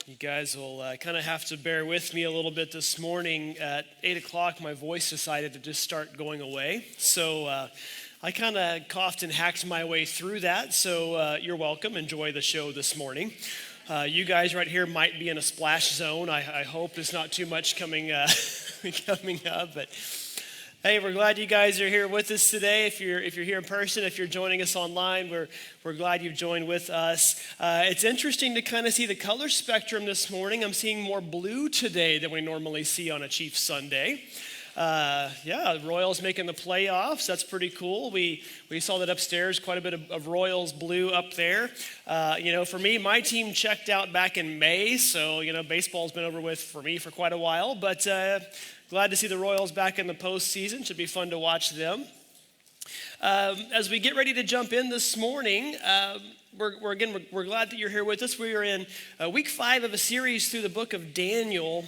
You guys will kind of have to bear with me a little bit this morning. At 8 o'clock, my voice decided to just start going away. So I kind of coughed and hacked my way through that. So you're welcome. Enjoy the show this morning. You guys right here might be in a splash zone. I hope there's not too much coming coming up. But hey, we're glad you guys are here with us today. If you're here in person, if you're joining us online, we're glad you've joined with us. It's interesting to kind of see the color spectrum this morning. I'm seeing more blue today than we normally see on a Chiefs Sunday. Royals making the playoffs. That's pretty cool. We saw that upstairs, quite a bit of Royals blue up there. For me, my team checked out back in May, so, baseball's been over with for me for quite a while, but glad to see the Royals back in the postseason. Should be fun to watch them. As we get ready to jump in this morning, we're glad that you're here with us. We are in week 5 of a series through the book of Daniel.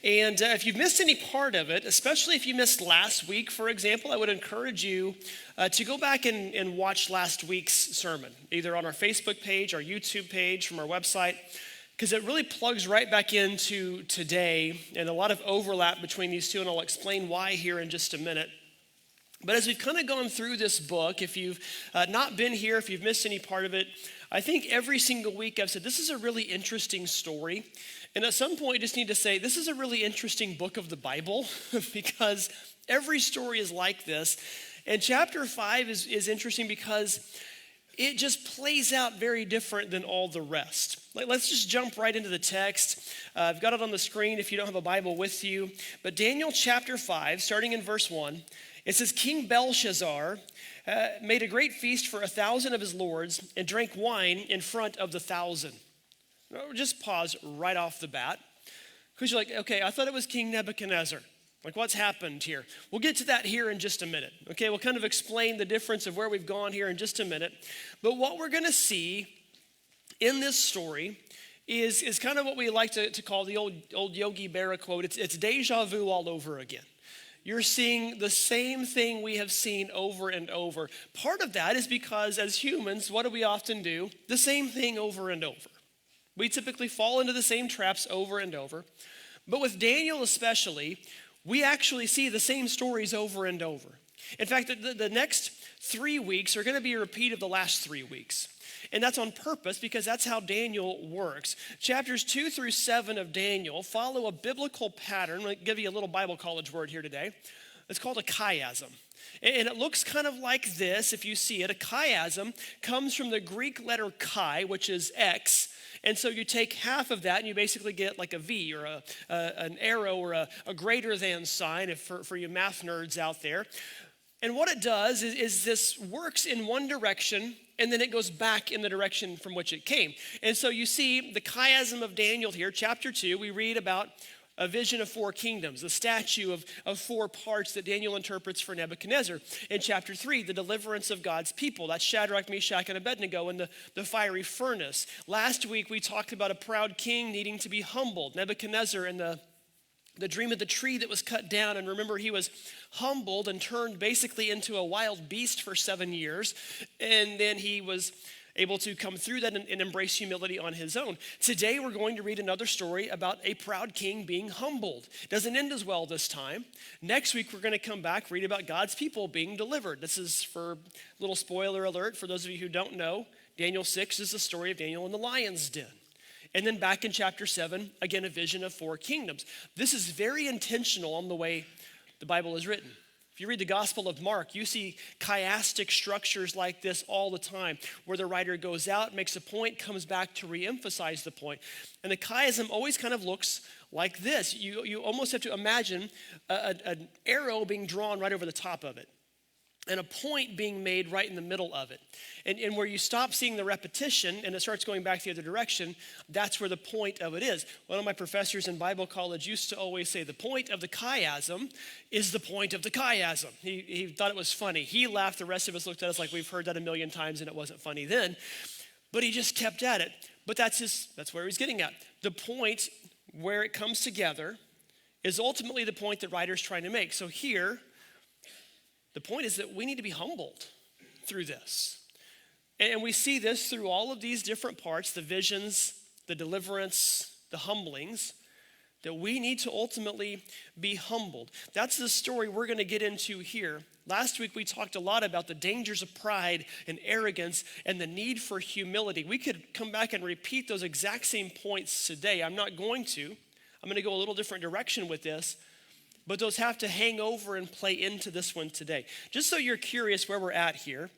And if you've missed any part of it, especially if you missed last week, for example, I would encourage you to go back and watch last week's sermon, either on our Facebook page, our YouTube page, from our website, because it really plugs right back into today and a lot of overlap between these two, and I'll explain why here in just a minute. But as we've kind of gone through this book, if you've not been here, if you've missed any part of it, I think every single week I've said, this is a really interesting story. And at some point, you just need to say, this is a really interesting book of the Bible, because every story is like this. And chapter 5 is interesting because it just plays out very different than all the rest. Let's just jump right into the text. I've got it on the screen if you don't have a Bible with you. But Daniel chapter 5, starting in verse 1, it says, King Belshazzar made a great feast for 1,000 of his lords and drank wine in front of the 1,000. Just pause right off the bat, because you're like, okay, I thought it was King Nebuchadnezzar. Like, what's happened here? We'll get to that here in just a minute. Okay, we'll kind of explain the difference of where we've gone here in just a minute. But what we're going to see in this story is kind of what we like to call the old Yogi Berra quote. It's deja vu all over again. You're seeing the same thing we have seen over and over. Part of that is because as humans, what do we often do? The same thing over and over. We typically fall into the same traps over and over. But with Daniel especially, we actually see the same stories over and over. In fact, the next 3 weeks are going to be a repeat of the last 3 weeks. And that's on purpose because that's how Daniel works. Chapters 2 through 7 of Daniel follow a biblical pattern. I'm going to give you a little Bible college word here today. It's called a chiasm. And it looks kind of like this if you see it. A chiasm comes from the Greek letter chi, which is X. And so you take half of that and you basically get like a V or an arrow or a greater than sign for you math nerds out there. And what it does is this works in one direction and then it goes back in the direction from which it came. And so you see the chiasm of Daniel here, chapter 2, we read about a vision of 4 kingdoms, the statue of 4 parts that Daniel interprets for Nebuchadnezzar. In chapter 3, the deliverance of God's people. That's Shadrach, Meshach, and Abednego in the fiery furnace. Last week, we talked about a proud king needing to be humbled. Nebuchadnezzar and the dream of the tree that was cut down. And remember, he was humbled and turned basically into a wild beast for 7 years. And then he was able to come through that and embrace humility on his own. Today, we're going to read another story about a proud king being humbled. Doesn't end as well this time. Next week, we're going to come back, read about God's people being delivered. This is for a little spoiler alert. For those of you who don't know, Daniel 6 is the story of Daniel in the lion's den. And then back in chapter 7, again, a vision of 4 kingdoms. This is very intentional on the way the Bible is written. If you read the Gospel of Mark, you see chiastic structures like this all the time, where the writer goes out, makes a point, comes back to reemphasize the point. And the chiasm always kind of looks like this. You almost have to imagine an arrow being drawn right over the top of it, and a point being made right in the middle of it. And where you stop seeing the repetition and it starts going back the other direction, that's where the point of it is. One of my professors in Bible college used to always say, the point of the chiasm is the point of the chiasm. He thought it was funny. He laughed. The rest of us looked at us like we've heard that a million times and it wasn't funny then. But he just kept at it. But that's where he's getting at. The point where it comes together is ultimately the point that writer's trying to make. So here, the point is that we need to be humbled through this. And we see this through all of these different parts, the visions, the deliverance, the humblings, that we need to ultimately be humbled. That's the story we're going to get into here. Last week we talked a lot about the dangers of pride and arrogance and the need for humility. We could come back and repeat those exact same points today. I'm not going to. I'm going to go a little different direction with this, but those have to hang over and play into this one today. Just so you're curious where we're at here,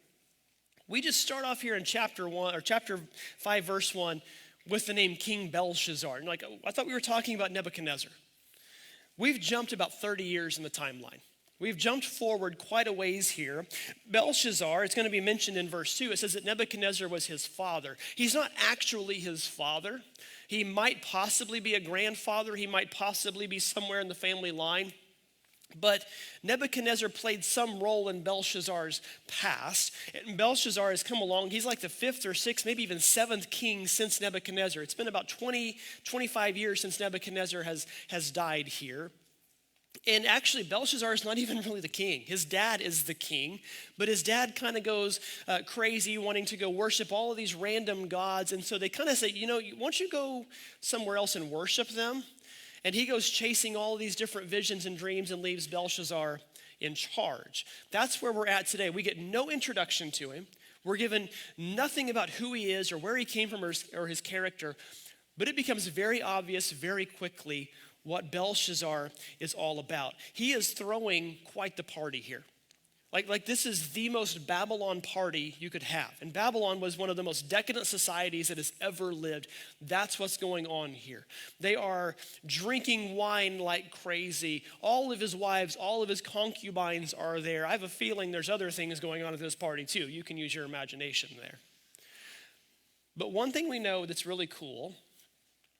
we just start off here in chapter 5, verse 1, with the name King Belshazzar. And I thought we were talking about Nebuchadnezzar. We've jumped about 30 years in the timeline. We've jumped forward quite a ways here. Belshazzar, it's going to be mentioned in verse 2. It says that Nebuchadnezzar was his father. He's not actually his father. He might possibly be a grandfather. He might possibly be somewhere in the family line. But Nebuchadnezzar played some role in Belshazzar's past. And Belshazzar has come along. He's like the 5th or 6th, maybe even 7th king since Nebuchadnezzar. It's been about 25 years since Nebuchadnezzar has died here. And actually, Belshazzar is not even really the king. His dad is the king, but his dad kind of goes crazy wanting to go worship all of these random gods. And so they kind of say, why don't you go somewhere else and worship them? And he goes chasing all of these different visions and dreams and leaves Belshazzar in charge. That's where we're at today. We get no introduction to him. We're given nothing about who he is or where he came from or his character. But it becomes very obvious very quickly what Belshazzar is all about. He is throwing quite the party here. Like this is the most Babylon party you could have. And Babylon was one of the most decadent societies that has ever lived. That's what's going on here. They are drinking wine like crazy. All of his wives, all of his concubines are there. I have a feeling there's other things going on at this party too. You can use your imagination there. But one thing we know that's really cool,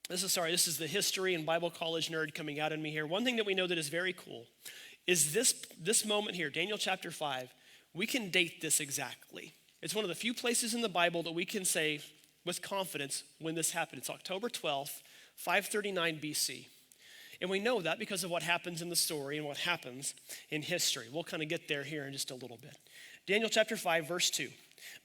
this is the history and Bible college nerd coming out in me here. One thing that we know that is very cool is this moment here, Daniel chapter 5, we can date this exactly. It's one of the few places in the Bible that we can say with confidence when this happened. It's October 12th, 539 BC. And we know that because of what happens in the story and what happens in history. We'll kind of get there here in just a little bit. Daniel chapter 5, verse 2.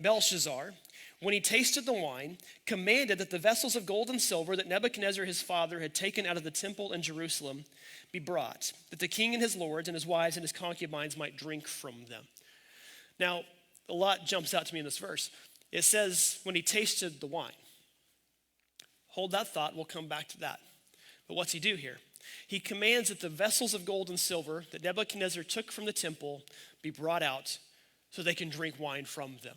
Belshazzar, when he tasted the wine, commanded that the vessels of gold and silver that Nebuchadnezzar his father had taken out of the temple in Jerusalem be brought, that the king and his lords and his wives and his concubines might drink from them. Now, a lot jumps out to me in this verse. It says, when he tasted the wine. Hold that thought, we'll come back to that. But what's he do here? He commands that the vessels of gold and silver that Nebuchadnezzar took from the temple be brought out so they can drink wine from them.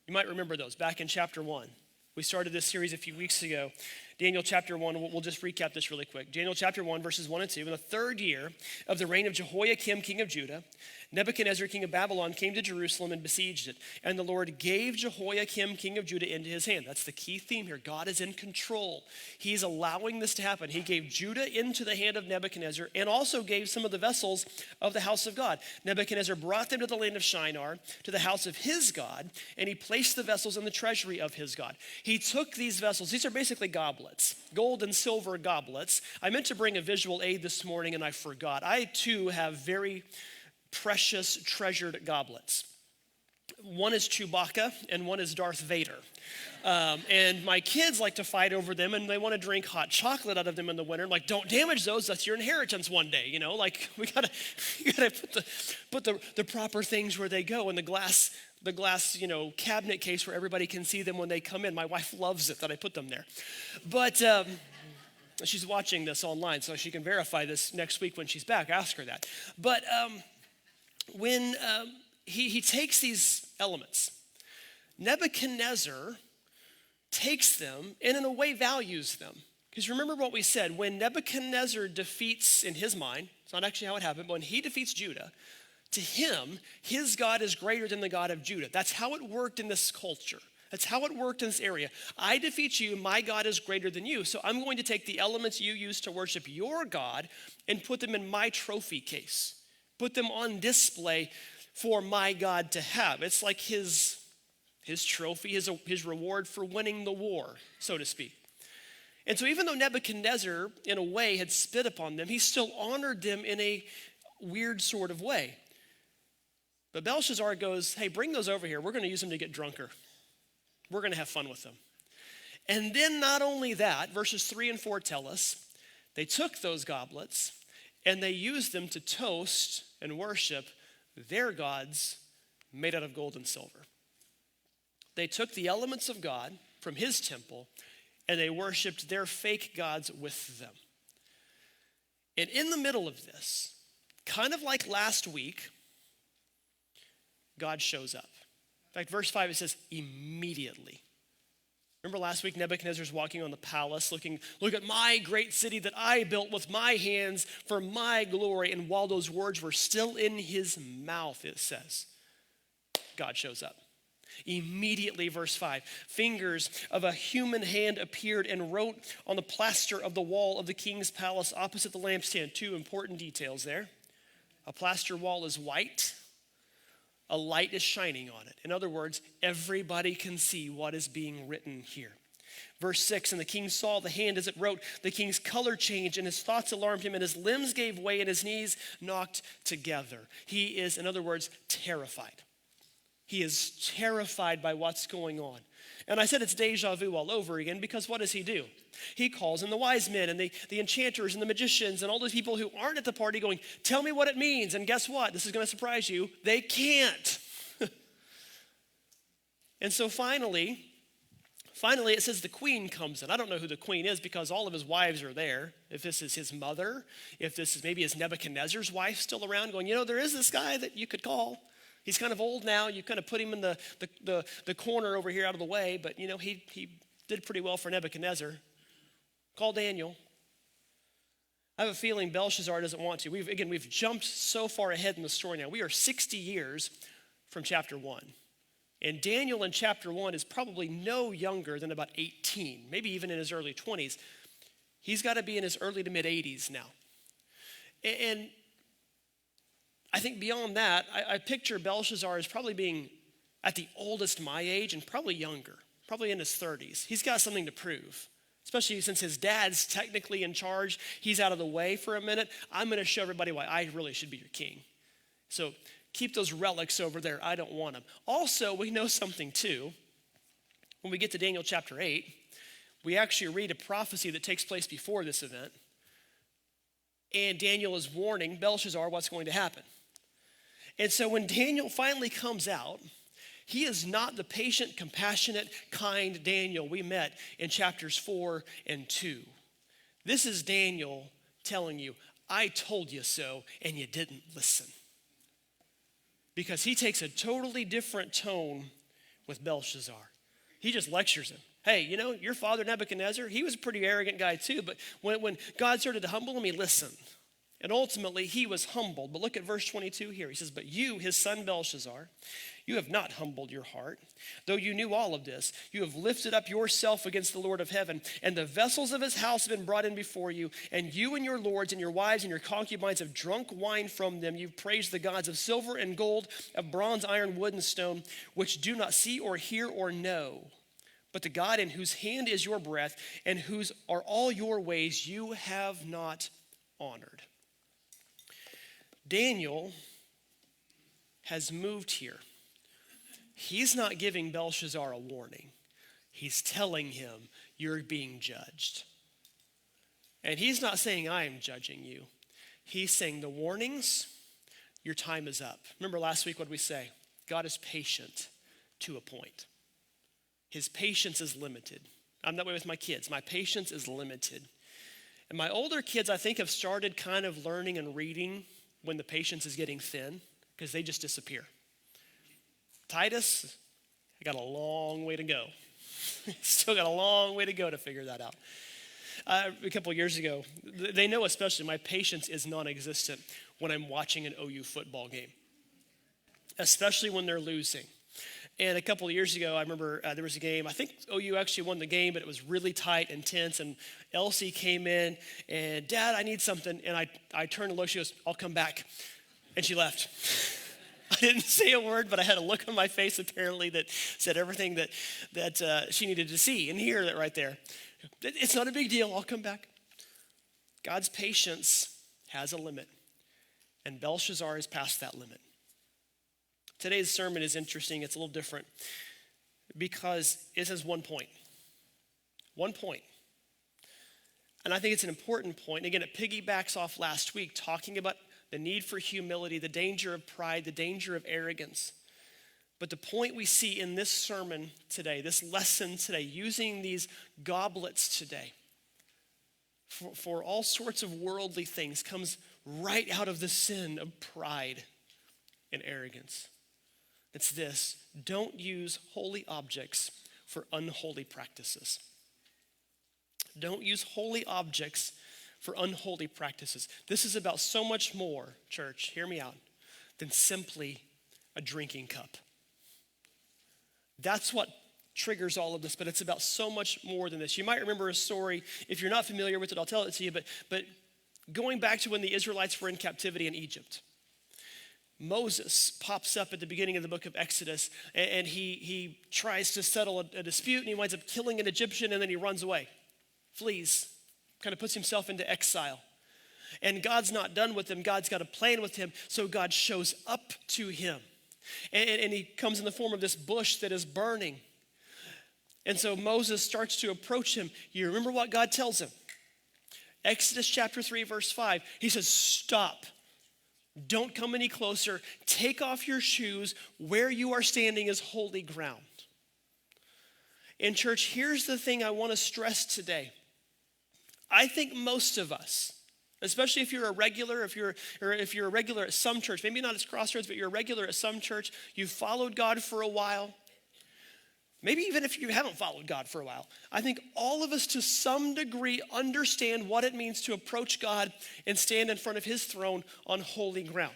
You might remember those back in chapter 1. We started this series a few weeks ago. Daniel chapter 1, we'll just recap this really quick. Daniel chapter 1, verses 1 and 2. In the 3rd year of the reign of Jehoiakim, king of Judah, Nebuchadnezzar, king of Babylon, came to Jerusalem and besieged it. And the Lord gave Jehoiakim, king of Judah, into his hand. That's the key theme here. God is in control. He's allowing this to happen. He gave Judah into the hand of Nebuchadnezzar and also gave some of the vessels of the house of God. Nebuchadnezzar brought them to the land of Shinar, to the house of his God, and he placed the vessels in the treasury of his God. He took these vessels. These are basically goblets, gold and silver goblets. I meant to bring a visual aid this morning and I forgot. I too have very precious, treasured goblets. One is Chewbacca and one is Darth Vader. And my kids like to fight over them and they want to drink hot chocolate out of them in the winter. I'm like, don't damage those. That's your inheritance one day. You gotta put the proper things where they go. And the glass, cabinet case where everybody can see them when they come in. My wife loves it that I put them there. But she's watching this online, so she can verify this next week when she's back. Ask her that. But when he takes these elements, Nebuchadnezzar takes them and in a way values them. Because remember what we said, when Nebuchadnezzar defeats, in his mind, it's not actually how it happened, but when he defeats Judah, to him, his God is greater than the God of Judah. That's how it worked in this culture. That's how it worked in this area. I defeat you, my God is greater than you. So I'm going to take the elements you use to worship your God and put them in my trophy case. Put them on display for my God to have. It's like his trophy, his reward for winning the war, so to speak. And so even though Nebuchadnezzar, in a way, had spit upon them, he still honored them in a weird sort of way. But Belshazzar goes, hey, bring those over here. We're going to use them to get drunker. We're going to have fun with them. And then not only that, verses 3 and 4 tell us, they took those goblets and they used them to toast and worship their gods made out of gold and silver. They took the elements of God from his temple and they worshiped their fake gods with them. And in the middle of this, kind of like last week, God shows up. In fact, verse 5, it says, immediately. Remember last week, Nebuchadnezzar's walking on the palace, look at my great city that I built with my hands for my glory. And while those words were still in his mouth, it says, God shows up. Immediately, verse 5, fingers of a human hand appeared and wrote on the plaster of the wall of the king's palace opposite the lampstand. Two important details there. A plaster wall is white. A light is shining on it. In other words, everybody can see what is being written here. Verse 6, and the king saw the hand as it wrote. The king's color changed, and his thoughts alarmed him, and his limbs gave way, and his knees knocked together. He is, in other words, terrified. He is terrified by what's going on. And I said it's deja vu all over again because what does he do? He calls in the wise men and the enchanters and the magicians and all those people who aren't at the party going, tell me what it means. And guess what? This is going to surprise you. They can't. And so finally, it says the queen comes in. I don't know who the queen is because all of his wives are there. If this is his mother, if this is maybe his Nebuchadnezzar's wife still around going, there is this guy that you could call. He's kind of old now. You kind of put him in the corner over here out of the way. But, he did pretty well for Nebuchadnezzar. Call Daniel. I have a feeling Belshazzar doesn't want to. We've jumped so far ahead in the story now. We are 60 years from chapter 1. And Daniel in chapter 1 is probably no younger than about 18, maybe even in his early 20s. He's got to be in his early to mid 80s now. And I think beyond that, I picture Belshazzar as probably being at the oldest my age and probably younger, probably in his 30s. He's got something to prove, especially since his dad's technically in charge. He's out of the way for a minute. I'm going to show everybody why I really should be your king. So keep those relics over there. I don't want them. Also, we know something too. When we get to Daniel chapter 8, we actually read a prophecy that takes place before this event. And Daniel is warning Belshazzar what's going to happen. And so when Daniel finally comes out, he is not the patient, compassionate, kind Daniel we met in chapters 4 and 2. This is Daniel telling you, I told you so, and you didn't listen. Because he takes a totally different tone with Belshazzar. He just lectures him. Hey, your father Nebuchadnezzar, he was a pretty arrogant guy too, but when God started to humble him, he listened. And ultimately, he was humbled. But look at verse 22 here. He says, but you, his son Belshazzar, you have not humbled your heart. Though you knew all of this, you have lifted up yourself against the Lord of heaven, and the vessels of his house have been brought in before you, and you and your lords and your wives and your concubines have drunk wine from them. You've praised the gods of silver and gold, of bronze, iron, wood, and stone, which do not see or hear or know. But the God in whose hand is your breath and whose are all your ways you have not honored. Daniel has moved here. He's not giving Belshazzar a warning. He's telling him, you're being judged. And he's not saying, I am judging you. He's saying the warnings, your time is up. Remember last week what we say? God is patient to a point. His patience is limited. I'm that way with my kids. My patience is limited. And my older kids, I think, have started kind of learning and reading when the patience is getting thin because they just disappear. Titus, I got a long way to go. Still got a long way to go to figure that out. A couple of years ago, they know especially my patience is non-existent when I'm watching an OU football game, especially when they're losing. And a couple of years ago, I remember there was a game. I think OU actually won the game, but it was really tight and tense. And Elsie came in, and Dad, I need something. And I turned and looked. She goes, I'll come back. And she left. I didn't say a word, but I had a look on my face apparently that said everything that she needed to see and hear that right there. It's not a big deal. I'll come back. God's patience has a limit, and Belshazzar has passed that limit. Today's sermon is interesting. It's a little different because it says one point. One point. And I think it's an important point. Again, it piggybacks off last week, talking about the need for humility, the danger of pride, the danger of arrogance. But the point we see in this sermon today, this lesson today, using these goblets today for all sorts of worldly things, comes right out of the sin of pride and arrogance. It's this: don't use holy objects for unholy practices. Don't use holy objects for unholy practices. This is about so much more, church, hear me out, than simply a drinking cup. That's what triggers all of this, but it's about so much more than this. You might remember a story. If you're not familiar with it, I'll tell it to you, but going back to when the Israelites were in captivity in Egypt, Moses pops up at the beginning of the book of Exodus, and he tries to settle a dispute, and he winds up killing an Egyptian, and then he runs away, flees, kind of puts himself into exile. And God's not done with him. God's got a plan with him, so God shows up to him. And he comes in the form of this bush that is burning. And so Moses starts to approach him. You remember what God tells him? Exodus chapter 3, verse 5. He says, stop. Don't come any closer. Take off your shoes. Where you are standing is holy ground. And church, here's the thing I want to stress today. I think most of us, especially if you're a regular, if you're a regular at some church, maybe not as Crossroads, but you're a regular at some church, you've followed God for a while. Maybe even if you haven't followed God for a while, I think all of us to some degree understand what it means to approach God and stand in front of his throne on holy ground.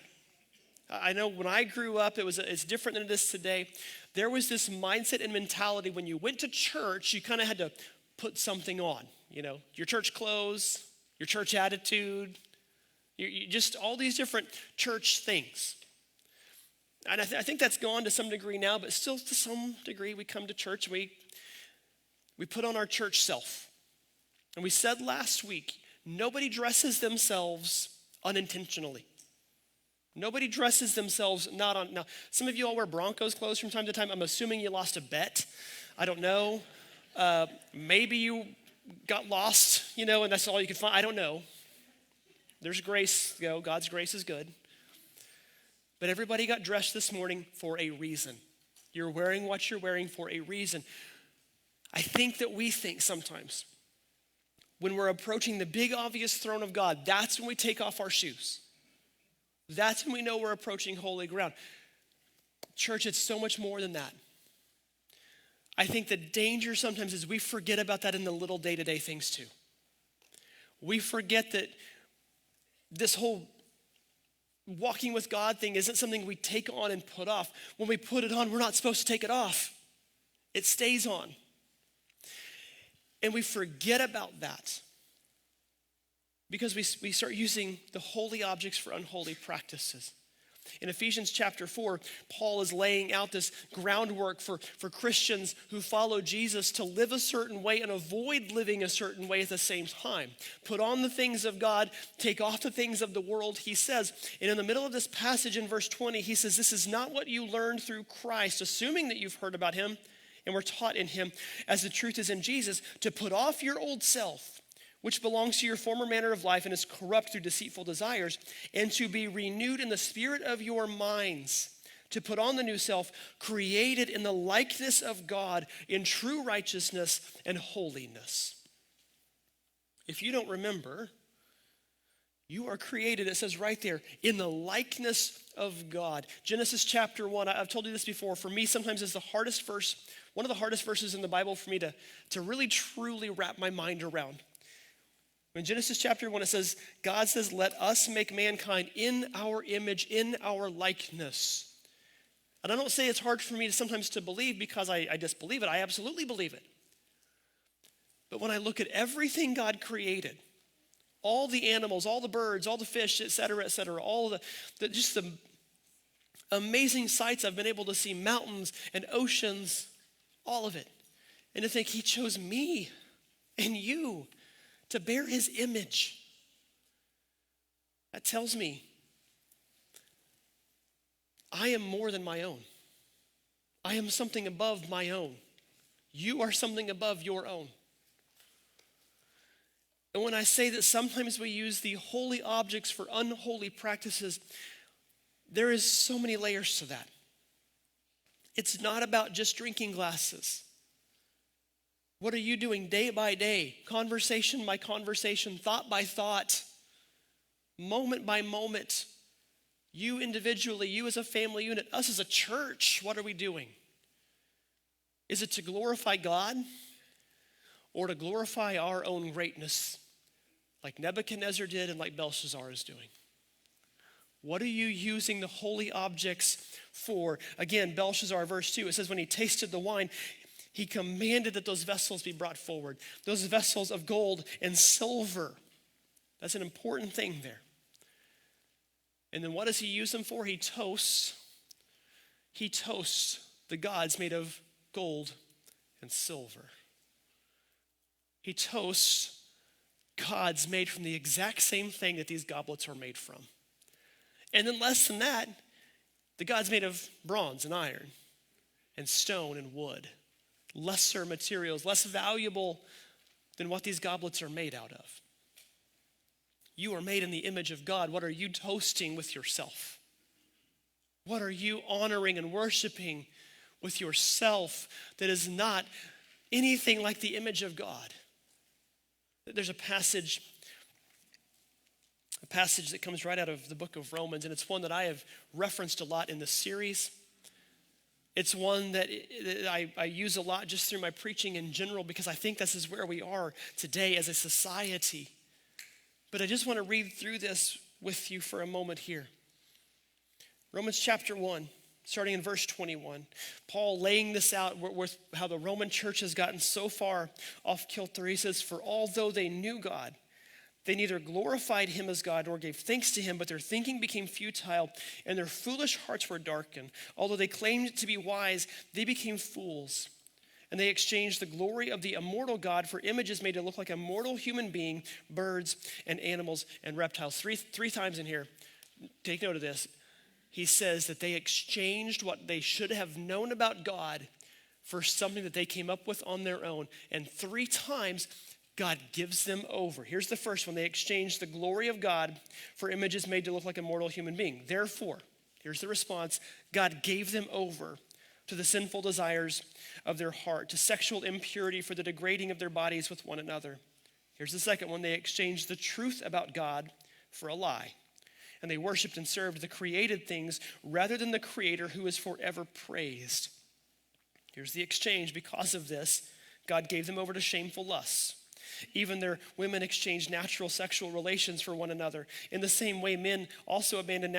I know when I grew up, it's different than it is today. There was this mindset and mentality when you went to church, you kind of had to put something on, your church clothes, your church attitude, you just all these different church things. And I think that's gone to some degree now, but still to some degree we come to church, we put on our church self. And we said last week, nobody dresses themselves unintentionally. Nobody dresses themselves not on. Now, some of you all wear Broncos clothes from time to time. I'm assuming you lost a bet. I don't know. Maybe you got lost, and that's all you could find. I don't know. There's grace, God's grace is good. But everybody got dressed this morning for a reason. You're wearing what you're wearing for a reason. I think that we think sometimes when we're approaching the big obvious throne of God, that's when we take off our shoes. That's when we know we're approaching holy ground. Church, it's so much more than that. I think the danger sometimes is we forget about that in the little day-to-day things too. We forget that this whole walking with God thing isn't something we take on and put off. When we put it on, we're not supposed to take it off. It stays on. And we forget about that because we start using the holy objects for unholy practices. In Ephesians chapter 4, Paul is laying out this groundwork for Christians who follow Jesus to live a certain way and avoid living a certain way at the same time. Put on the things of God, take off the things of the world, he says. And in the middle of this passage in verse 20, he says, this is not what you learned through Christ, assuming that you've heard about him and were taught in him, as the truth is in Jesus, to put off your old self, which belongs to your former manner of life and is corrupt through deceitful desires, and to be renewed in the spirit of your minds, to put on the new self, created in the likeness of God in true righteousness and holiness. If you don't remember, you are created, it says right there, in the likeness of God. Genesis chapter 1, I've told you this before, for me sometimes is the hardest verse, one of the hardest verses in the Bible for me to really truly wrap my mind around. In Genesis chapter 1, it says, God says, let us make mankind in our image, in our likeness. And I don't say it's hard for me sometimes to believe because I disbelieve it. I absolutely believe it. But when I look at everything God created, all the animals, all the birds, all the fish, et cetera, all just the amazing sights I've been able to see, mountains and oceans, all of it. And to think he chose me and you to bear his image. That tells me I am more than my own. I am something above my own. You are something above your own. And when I say that sometimes we use the holy objects for unholy practices, there is so many layers to that. It's not about just drinking glasses. What are you doing day by day, conversation by conversation, thought by thought, moment by moment? You individually, you as a family unit, us as a church, what are we doing? Is it to glorify God or to glorify our own greatness like Nebuchadnezzar did and like Belshazzar is doing? What are you using the holy objects for? Again, Belshazzar, verse 2, it says when he tasted the wine, he commanded that those vessels be brought forward. Those vessels of gold and silver. That's an important thing there. And then what does he use them for? He toasts the gods made of gold and silver. He toasts gods made from the exact same thing that these goblets are made from. And then less than that, the gods made of bronze and iron and stone and wood. Lesser materials, less valuable than what these goblets are made out of. You are made in the image of God. What are you toasting with yourself? What are you honoring and worshiping with yourself that is not anything like the image of God? There's a passage that comes right out of the book of Romans, and it's one that I have referenced a lot in this series. It's one that I use a lot just through my preaching in general because I think this is where we are today as a society. But I just want to read through this with you for a moment here. Romans chapter 1, starting in verse 21. Paul laying this out with how the Roman church has gotten so far off kilter. He says, for although they knew God, they neither glorified him as God nor gave thanks to him, but their thinking became futile and their foolish hearts were darkened. Although they claimed to be wise, they became fools. And they exchanged the glory of the immortal God for images made to look like a mortal human being, birds and animals and reptiles. Three times in here, take note of this. He says that they exchanged what they should have known about God for something that they came up with on their own. And 3 times, God gives them over. Here's the first one. They exchanged the glory of God for images made to look like a mortal human being. Therefore, here's the response. God gave them over to the sinful desires of their heart, to sexual impurity for the degrading of their bodies with one another. Here's the second one. They exchanged the truth about God for a lie. And they worshiped and served the created things rather than the Creator who is forever praised. Here's the exchange. Because of this, God gave them over to shameful lusts. Even their women exchanged natural sexual relations for one another. In the same way, men also abandoned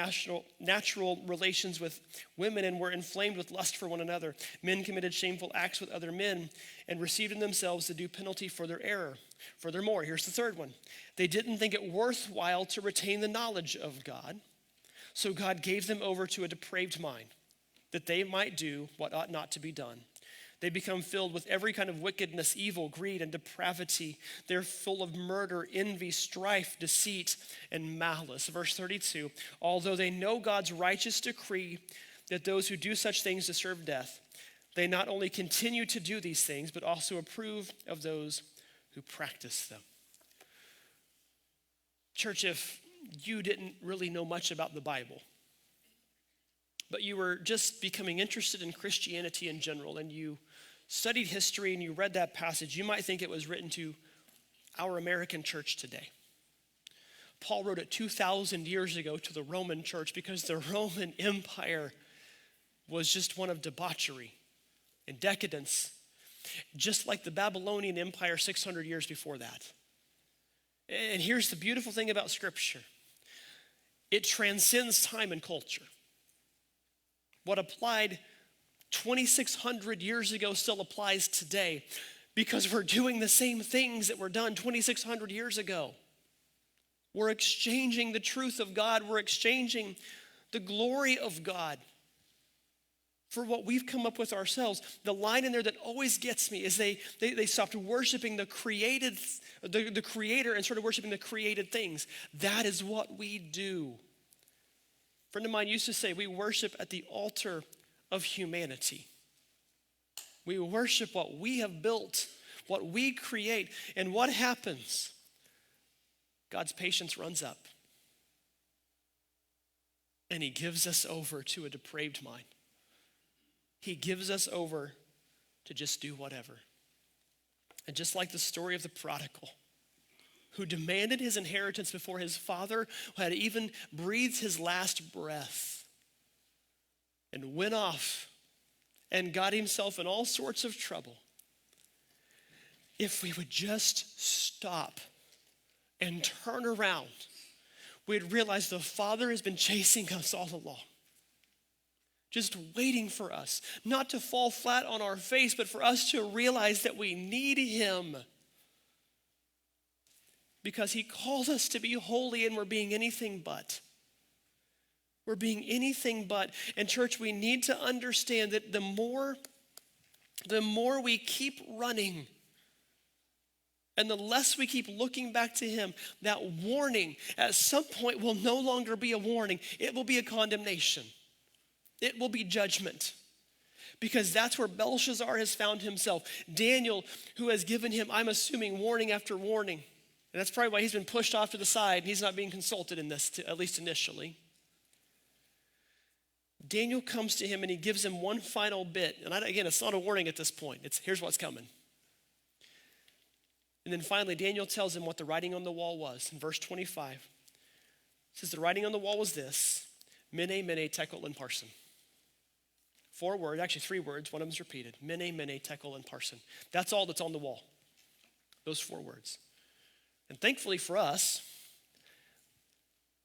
natural relations with women and were inflamed with lust for one another. Men committed shameful acts with other men and received in themselves the due penalty for their error. Furthermore, here's the third one. They didn't think it worthwhile to retain the knowledge of God, so God gave them over to a depraved mind, that they might do what ought not to be done. They become filled with every kind of wickedness, evil, greed, and depravity. They're full of murder, envy, strife, deceit, and malice. Verse 32, although they know God's righteous decree that those who do such things deserve death, they not only continue to do these things, but also approve of those who practice them. Church, if you didn't really know much about the Bible, but you were just becoming interested in Christianity in general, and you studied history and you read that passage, you might think it was written to our American church today. Paul wrote it 2,000 years ago to the Roman church because the Roman Empire was just one of debauchery and decadence, just like the Babylonian Empire 600 years before that. And here's the beautiful thing about Scripture. It transcends time and culture. What applied 2,600 years ago still applies today because we're doing the same things that were done 2,600 years ago. We're exchanging the truth of God. We're exchanging the glory of God for what we've come up with ourselves. The line in there that always gets me is they stopped worshiping the created, the Creator and started worshiping the created things. That is what we do. A friend of mine used to say, we worship at the altar of humanity. We worship what we have built, what we create, and what happens God's patience runs up. And he gives us over to a depraved mind. He gives us over to just do whatever. And just like the story of the prodigal, who demanded his inheritance before his father had even breathed his last breath, and went off and got himself in all sorts of trouble. If we would just stop and turn around, we'd realize the Father has been chasing us all along. Just waiting for us, not to fall flat on our face, but for us to realize that we need him. Because he called us to be holy, and we're being anything but. We're being anything but. And church, we need to understand that the more we keep running, and the less we keep looking back to him, that warning at some point will no longer be a warning. It will be a condemnation. It will be judgment. Because that's where Belshazzar has found himself. Daniel, who has given him, I'm assuming, warning after warning. And that's probably why he's been pushed off to the side and he's not being consulted in this, at least initially. Daniel comes to him and he gives him one final bit. And again, it's not a warning at this point. Here's what's coming. And then finally, Daniel tells him what the writing on the wall was. In verse 25, it says the writing on the wall was this: Mene, Mene, Tekel, and Parsin. 4 words, actually 3 words. One of them's repeated. Mene, Mene, Tekel, and Parsin. That's all that's on the wall. Those 4 words. And thankfully for us,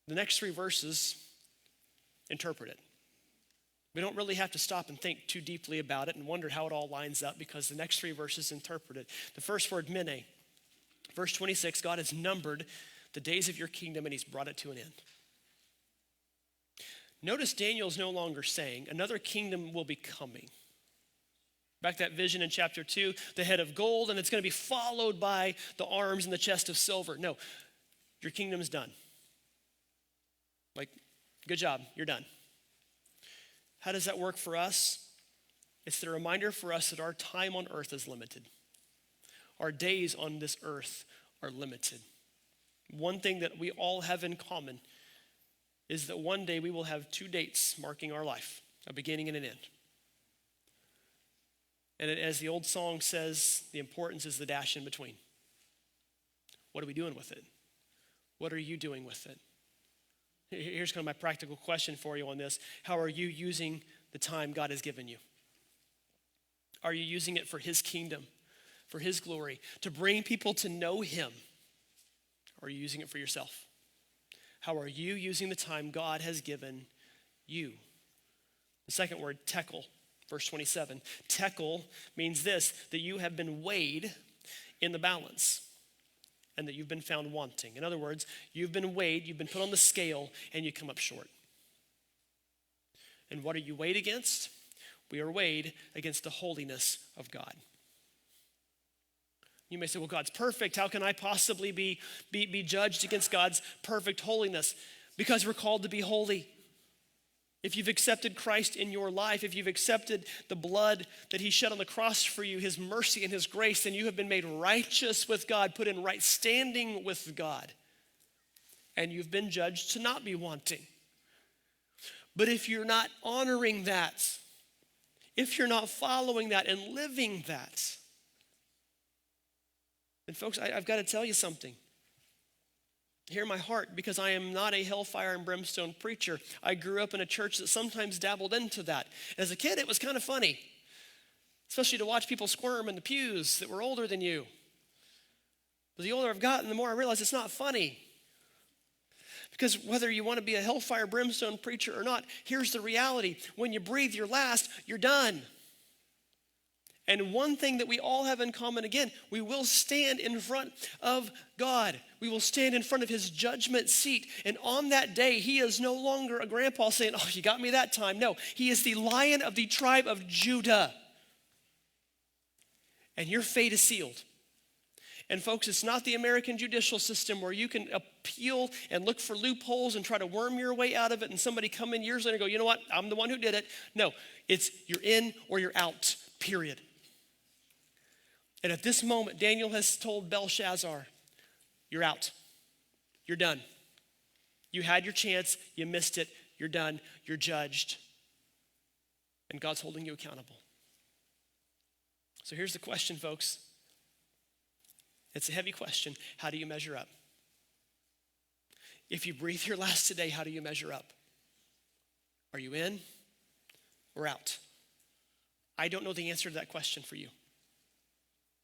the next 3 verses interpret it. We don't really have to stop and think too deeply about it and wonder how it all lines up, because the next 3 verses interpret it. The first word, Mene. Verse 26, God has numbered the days of your kingdom and he's brought it to an end. Notice Daniel's no longer saying another kingdom will be coming. Back that vision in chapter 2, the head of gold, and it's going to be followed by the arms and the chest of silver. No, your kingdom's done. Like, good job, you're done. How does that work for us? It's the reminder for us that our time on earth is limited. Our days on this earth are limited. One thing that we all have in common is that one day we will have 2 dates marking our life, a beginning and an end. And as the old song says, the importance is the dash in between. What are we doing with it? What are you doing with it? Here's kind of my practical question for you on this. How are you using the time God has given you? Are you using it for his kingdom, for his glory, to bring people to know him? Or are you using it for yourself? How are you using the time God has given you? The second word, tekel, verse 27. Tekel means this: that you have been weighed in the balance and that you've been found wanting. In other words, you've been weighed, you've been put on the scale, and you come up short. And what are you weighed against? We are weighed against the holiness of God. You may say, well, God's perfect. How can I possibly be judged against God's perfect holiness? Because we're called to be holy. If you've accepted Christ in your life, if you've accepted the blood that he shed on the cross for you, his mercy and his grace, then you have been made righteous with God, put in right standing with God. And you've been judged to not be wanting. But if you're not honoring that, if you're not following that and living that, then folks, I've got to tell you something. Hear my heart, because I am not a hellfire and brimstone preacher. I grew up in a church that sometimes dabbled into that. As a kid, it was kind of funny, especially to watch people squirm in the pews that were older than you. But the older I've gotten, the more I realize it's not funny. Because whether you want to be a hellfire brimstone preacher or not, here's the reality. When you breathe your last, you're done. And one thing that we all have in common, again, we will stand in front of God. We will stand in front of his judgment seat. And on that day, he is no longer a grandpa saying, oh, you got me that time. No, he is the Lion of the tribe of Judah. And your fate is sealed. And folks, it's not the American judicial system where you can appeal and look for loopholes and try to worm your way out of it, and somebody come in years later and go, you know what, I'm the one who did it. No, it's you're in or you're out, period. And at this moment, Daniel has told Belshazzar, you're out. You're done. You had your chance, you missed it, you're done, you're judged. And God's holding you accountable. So here's the question, folks. It's a heavy question. How do you measure up? If you breathe your last today, how do you measure up? Are you in or out? I don't know the answer to that question for you.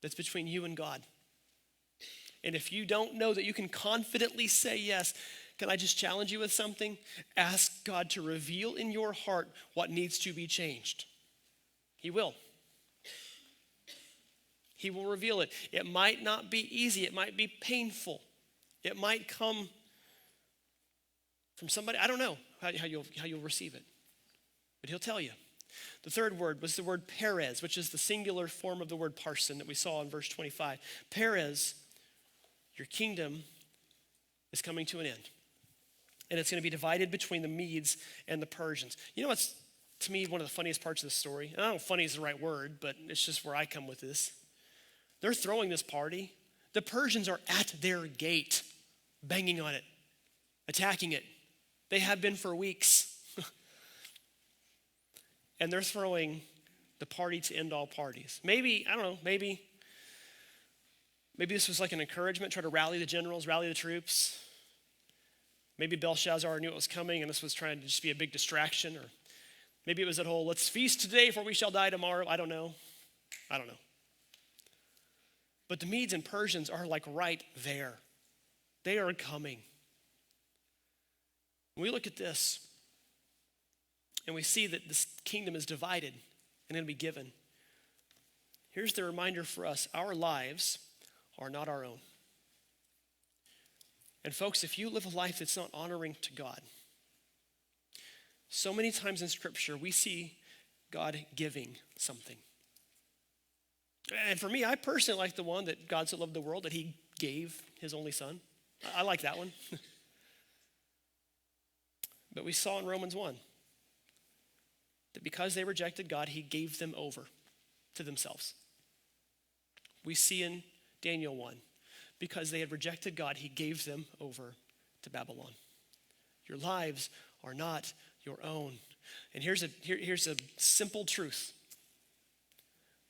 That's between you and God. And if you don't know that you can confidently say yes, can I just challenge you with something? Ask God to reveal in your heart what needs to be changed. He will. He will reveal it. It might not be easy. It might be painful. It might come from somebody. I don't know how you'll receive it. But he'll tell you. The third word was the word Perez, which is the singular form of the word parson that we saw in verse 25. Perez, your kingdom is coming to an end. And it's going to be divided between the Medes and the Persians. You know what's, to me, one of the funniest parts of the story? And I don't know if funny is the right word, but it's just where I come with this. They're throwing this party. The Persians are at their gate, banging on it, attacking it. They have been for weeks. And they're throwing the party to end all parties. Maybe, I don't know, maybe this was like an encouragement, try to rally the generals, rally the troops. Maybe Belshazzar knew it was coming and this was trying to just be a big distraction. Or maybe it was that whole, let's feast today for we shall die tomorrow. I don't know. But the Medes and Persians are like right there. They are coming. When we look at this and we see that this kingdom is divided and going to be given, here's the reminder for us. Our lives are not our own. And folks, if you live a life that's not honoring to God, so many times in Scripture we see God giving something. And for me, I personally like the one that God so loved the world that he gave his only son. I like that one. But we saw in Romans 1 that because they rejected God, he gave them over to themselves. We see in Daniel 1, because they had rejected God, he gave them over to Babylon. Your lives are not your own. And here's a simple truth.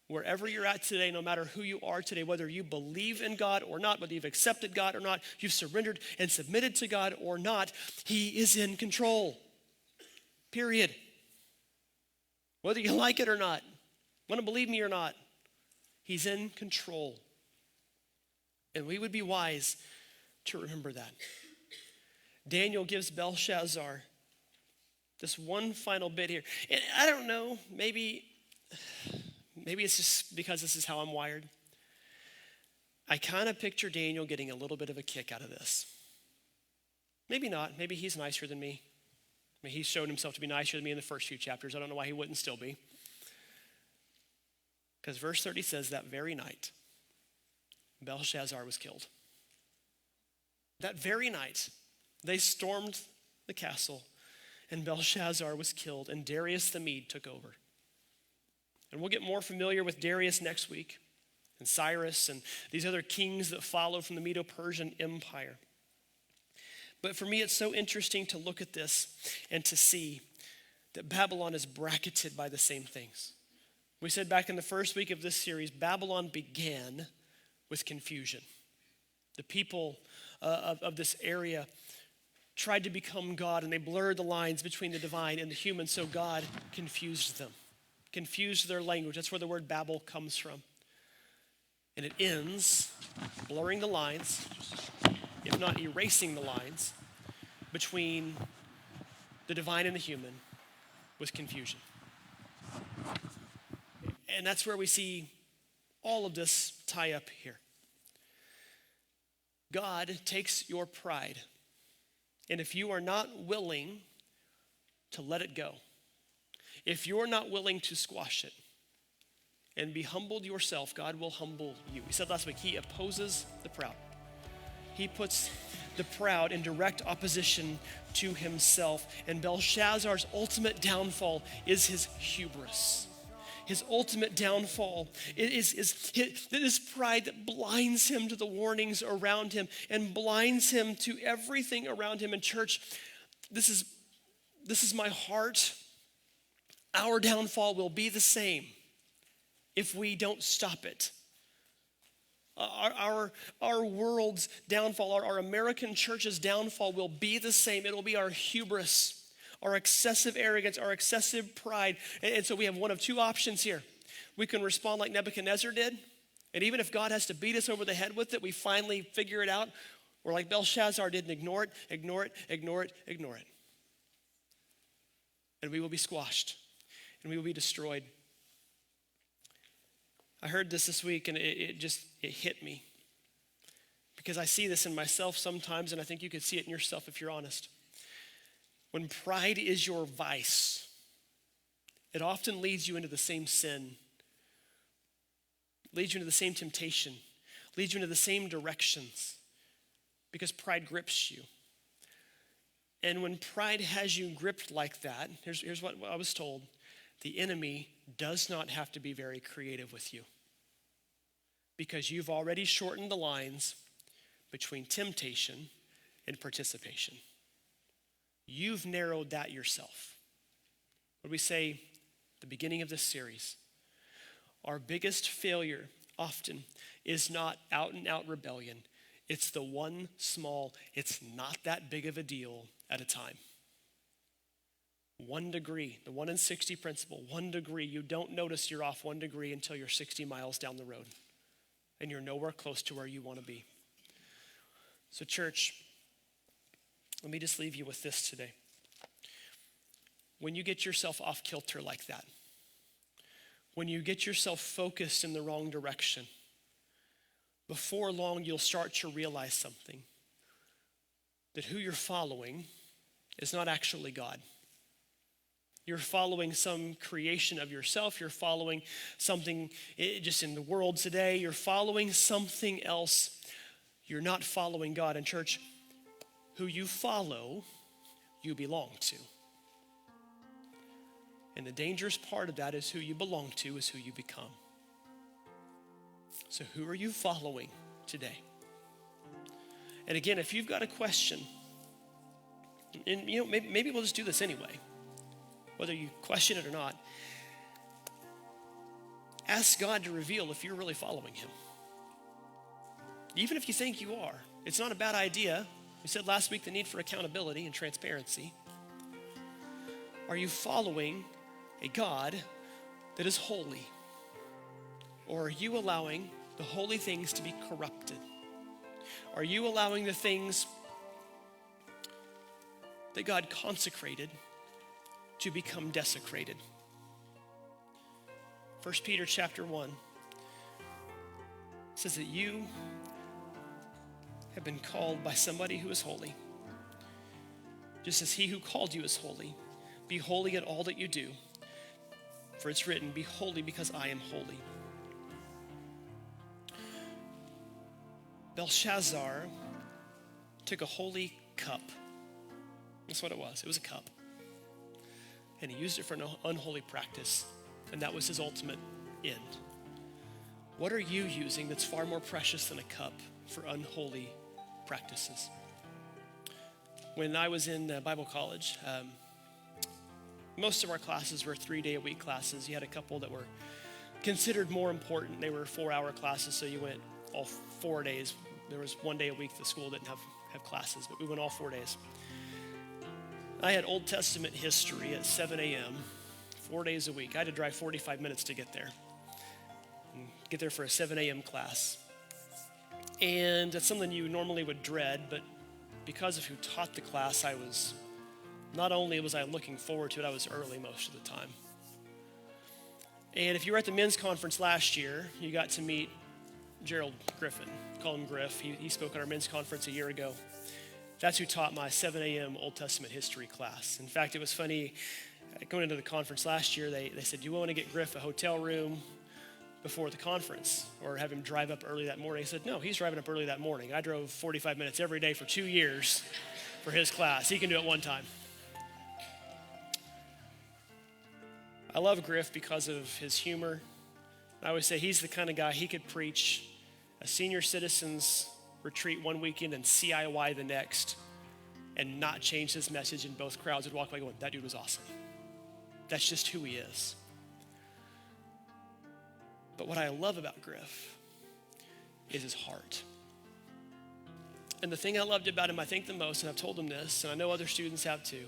Wherever you're at today, no matter who you are today, whether you believe in God or not, whether you've accepted God or not, you've surrendered and submitted to God or not, he is in control. Period. Whether you like it or not, want to believe me or not, he's in control. And we would be wise to remember that. Daniel gives Belshazzar this one final bit here. And I don't know, maybe it's just because this is how I'm wired. I kind of picture Daniel getting a little bit of a kick out of this. Maybe not. Maybe he's nicer than me. I mean, he's shown himself to be nicer than me in the first few chapters. I don't know why he wouldn't still be. Because verse 30 says that very night, Belshazzar was killed. That very night, they stormed the castle, and Belshazzar was killed, and Darius the Mede took over. And we'll get more familiar with Darius next week, and Cyrus, and these other kings that followed from the Medo-Persian Empire. But for me, it's so interesting to look at this and to see that Babylon is bracketed by the same things. We said back in the first week of this series, Babylon began with confusion. The people of this area tried to become God, and they blurred the lines between the divine and the human, so God confused them, confused their language. That's where the word Babel comes from. And it ends blurring the lines, if not erasing the lines, between the divine and the human with confusion. And that's where we see all of this tie up here. God takes your pride, and if you are not willing to let it go, if you're not willing to squash it and be humbled yourself, God will humble you. We said last week, he opposes the proud. He puts the proud in direct opposition to himself. And Belshazzar's ultimate downfall is his hubris. His ultimate downfall is this pride that blinds him to the warnings around him and blinds him to everything around him. In church, this is my heart. Our downfall will be the same if we don't stop it. Our world's downfall, our American church's downfall will be the same. It will be our hubris, our excessive arrogance, our excessive pride. And so we have one of two options here. We can respond like Nebuchadnezzar did. And even if God has to beat us over the head with it, we finally figure it out. Or like Belshazzar did and ignore it. And we will be squashed. And we will be destroyed. I heard this week and it hit me. Because I see this in myself sometimes, and I think you could see it in yourself if you're honest. When pride is your vice, it often leads you into the same sin, leads you into the same temptation, leads you into the same directions, because pride grips you. And when pride has you gripped like that, here's what I was told. The enemy does not have to be very creative with you, because you've already shortened the lines between temptation and participation. You've narrowed that yourself. What we say at the beginning of this series, our biggest failure often is not out and out rebellion. It's the one small, it's not that big of a deal at a time. 1 degree, the 1 in 60 principle, 1 degree. You don't notice you're off 1 degree until you're 60 miles down the road and you're nowhere close to where you want to be. So church, let me just leave you with this today. When you get yourself off kilter like that, when you get yourself focused in the wrong direction, before long you'll start to realize something. That who you're following is not actually God. You're following some creation of yourself. You're following something just in the world today. You're following something else. You're not following God. And church, who you follow, you belong to. And the dangerous part of that is who you belong to is who you become. So who are you following today? And again, if you've got a question, and maybe we'll just do this anyway, whether you question it or not, ask God to reveal if you're really following him. Even if you think you are, it's not a bad idea. We said last week the need for accountability and transparency. Are you following a God that is holy? Or are you allowing the holy things to be corrupted? Are you allowing the things that God consecrated to become desecrated? 1 Peter chapter 1 says that you have been called by somebody who is holy. Just as he who called you is holy, be holy in all that you do. For it's written, be holy because I am holy. Belshazzar took a holy cup. That's what it was. It was a cup. And he used it for an unholy practice. And that was his ultimate end. What are you using that's far more precious than a cup for unholy practices? When I was in Bible college, most of our classes were 3-day-a-week classes. You had a couple that were considered more important. They were 4-hour classes, so you went all 4 days. There was 1 day a week the school didn't have classes, but we went all 4 days. I had Old Testament history at 7 a.m., 4 days a week. I had to drive 45 minutes to get there. And get there for a 7 a.m. class. And that's something you normally would dread, but because of who taught the class, not only was I looking forward to it, I was early most of the time. And if you were at the men's conference last year, you got to meet Gerald Griffin. Call him Griff. He spoke at our men's conference a year ago. That's who taught my 7 a.m. Old Testament history class. In fact, it was funny, going into the conference last year, they said, do you want to get Griff a hotel room before the conference or have him drive up early that morning? I said, no, he's driving up early that morning. I drove 45 minutes every day for 2 years for his class. He can do it one time. I love Griff because of his humor. I always say he's the kind of guy, he could preach a senior citizens retreat one weekend and CIY the next and not change his message, and both crowds would walk away going, that dude was awesome. That's just who he is. But what I love about Griff is his heart. And the thing I loved about him, I think the most, and I've told him this, and I know other students have too,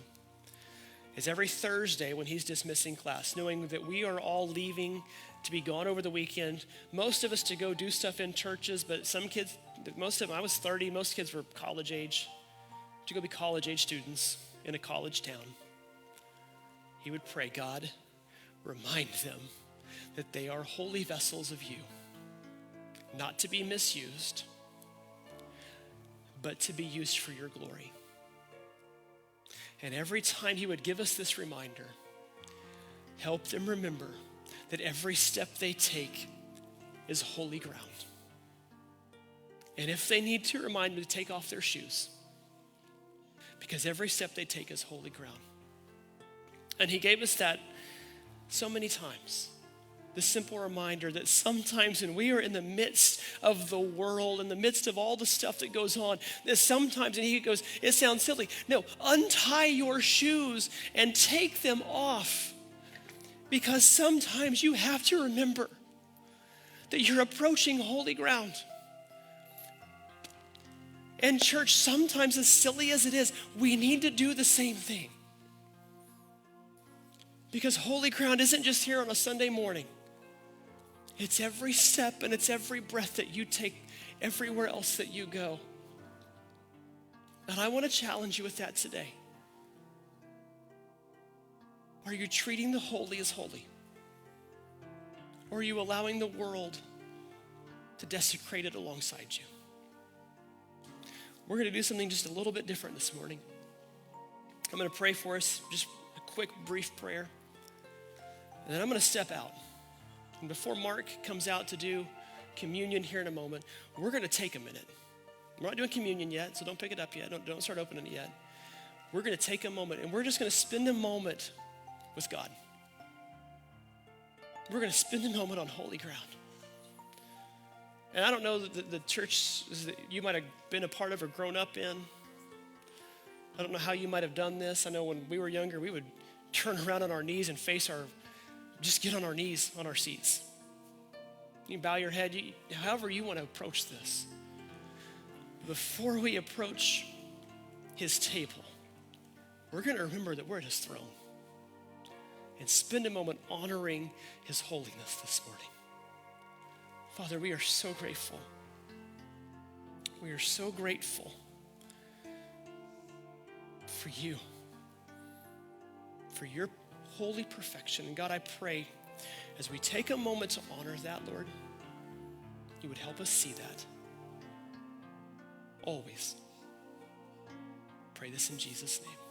is every Thursday when he's dismissing class, knowing that we are all leaving to be gone over the weekend, most of us to go do stuff in churches, but some kids, most of them, I was 30, most kids were college age, to go be college age students in a college town. He would pray, God, remind them that they are holy vessels of you, not to be misused, but to be used for your glory. And every time he would give us this reminder, help them remember that every step they take is holy ground. And if they need to, remind them to take off their shoes, because every step they take is holy ground. And he gave us that so many times. The simple reminder that sometimes when we are in the midst of the world, in the midst of all the stuff that goes on, that sometimes, and he goes, it sounds silly. No, untie your shoes and take them off. Because sometimes you have to remember that you're approaching holy ground. And church, sometimes as silly as it is, we need to do the same thing. Because holy ground isn't just here on a Sunday morning. It's every step and it's every breath that you take everywhere else that you go. And I want to challenge you with that today. Are you treating the holy as holy? Or are you allowing the world to desecrate it alongside you? We're going to do something just a little bit different this morning. I'm going to pray for us, just a quick, brief prayer. And then I'm going to step out. And before Mark comes out to do communion here in a moment, we're going to take a minute. We're not doing communion yet, so don't pick it up yet. Don't start opening it yet. We're going to take a moment, and we're just going to spend a moment with God. We're going to spend a moment on holy ground. And I don't know the church that you might have been a part of or grown up in. I don't know how you might have done this. I know when we were younger, we would turn around on our knees and just get on our knees on our seats. You bow your head, however you want to approach this. Before we approach his table, we're going to remember that we're at his throne and spend a moment honoring his holiness this morning. Father, we are so grateful. We are so grateful for you, for your holy perfection. And God, I pray as we take a moment to honor that, Lord, you would help us see that. Always. Pray this in Jesus' name.